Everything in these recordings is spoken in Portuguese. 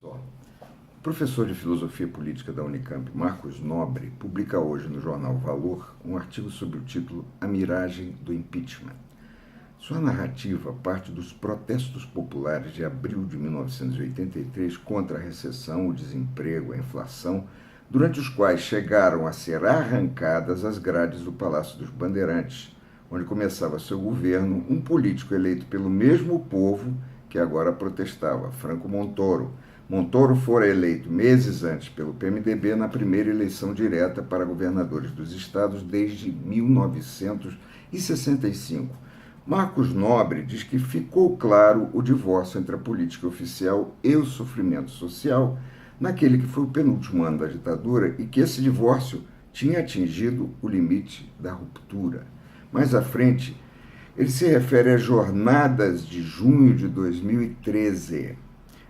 O professor de Filosofia Política da Unicamp, Marcos Nobre, publica hoje no jornal Valor um artigo sob o título A Miragem do Impeachment. Sua narrativa parte dos protestos populares de abril de 1983 contra a recessão, o desemprego, a inflação, durante os quais chegaram a ser arrancadas as grades do Palácio dos Bandeirantes, onde começava seu governo um político eleito pelo mesmo povo que agora protestava, Franco Montoro. Montoro fora eleito meses antes pelo PMDB na primeira eleição direta para governadores dos estados desde 1965. Marcos Nobre diz que ficou claro o divórcio entre a política oficial e o sofrimento social naquele que foi o penúltimo ano da ditadura e que esse divórcio tinha atingido o limite da ruptura. Mais à frente, ele se refere às jornadas de junho de 2013.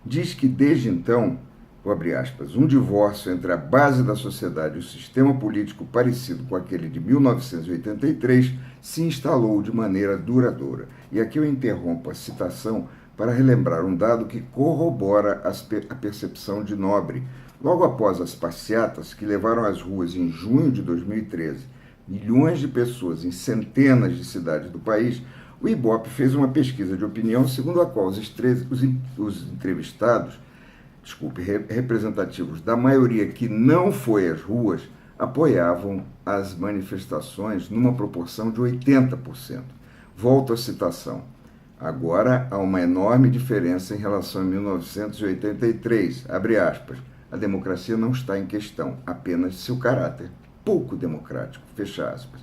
Diz que desde então, abre aspas, um divórcio entre a base da sociedade e o sistema político parecido com aquele de 1983 se instalou de maneira duradoura. E aqui eu interrompo a citação para relembrar um dado que corrobora a percepção de Nobre. Logo após as passeatas que levaram às ruas em junho de 2013 milhões de pessoas em centenas de cidades do país, o Ibope fez uma pesquisa de opinião segundo a qual os entrevistados, representativos da maioria que não foi às ruas, apoiavam as manifestações numa proporção de 80%. Volto à citação. Agora há uma enorme diferença em relação a 1983, abre aspas, a democracia não está em questão, apenas seu caráter pouco democrático, fecha aspas.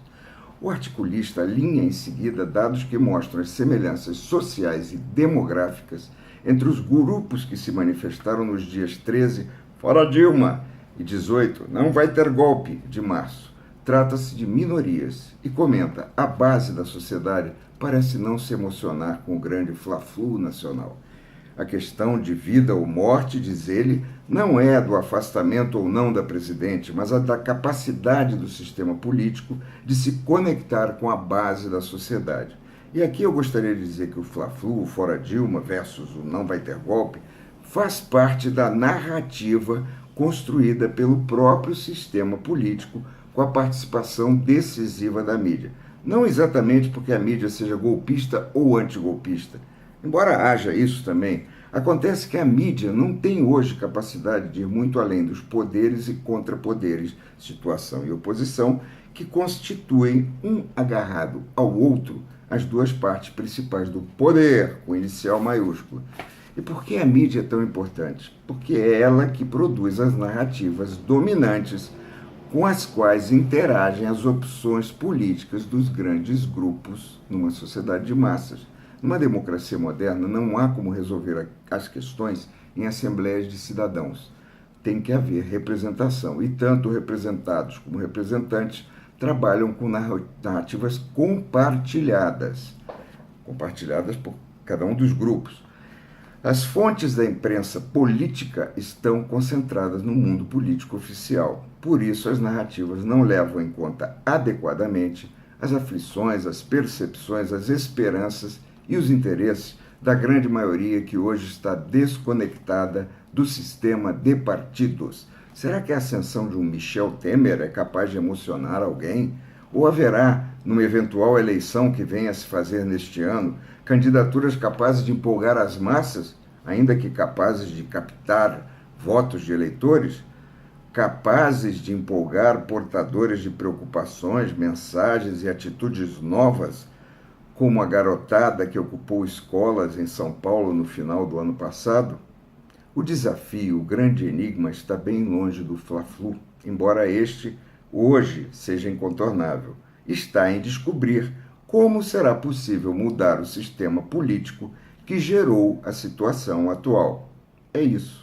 O articulista alinha em seguida dados que mostram as semelhanças sociais e demográficas entre os grupos que se manifestaram nos dias 13, fora Dilma, e 18, não vai ter golpe, de março. Trata-se de minorias e comenta, a base da sociedade parece não se emocionar com o grande fla-flu nacional. A questão de vida ou morte, diz ele, não é do afastamento ou não da presidente, mas a da capacidade do sistema político de se conectar com a base da sociedade. E aqui eu gostaria de dizer que o fla-flu, o fora Dilma versus o não vai ter golpe, faz parte da narrativa construída pelo próprio sistema político com a participação decisiva da mídia. Não exatamente porque a mídia seja golpista ou antigolpista. Embora haja isso também, acontece que a mídia não tem hoje capacidade de ir muito além dos poderes e contrapoderes, situação e oposição, que constituem um agarrado ao outro as duas partes principais do poder, com inicial maiúsculo. E por que a mídia é tão importante? Porque é ela que produz as narrativas dominantes com as quais interagem as opções políticas dos grandes grupos numa sociedade de massas. Numa democracia moderna, não há como resolver as questões em assembleias de cidadãos. Tem que haver representação, e tanto representados como representantes trabalham com narrativas compartilhadas por cada um dos grupos. As fontes da imprensa política estão concentradas no mundo político oficial. Por isso, as narrativas não levam em conta adequadamente as aflições, as percepções, as esperanças e os interesses da grande maioria que hoje está desconectada do sistema de partidos. Será que a ascensão de um Michel Temer é capaz de emocionar alguém? Ou haverá, numa eventual eleição que venha a se fazer neste ano, candidaturas capazes de empolgar as massas, ainda que capazes de captar votos de eleitores? Capazes de empolgar portadores de preocupações, mensagens e atitudes novas, como a garotada que ocupou escolas em São Paulo no final do ano passado? O desafio, o grande enigma, está bem longe do fla-flu, embora este, hoje, seja incontornável. Está em descobrir como será possível mudar o sistema político que gerou a situação atual. É isso.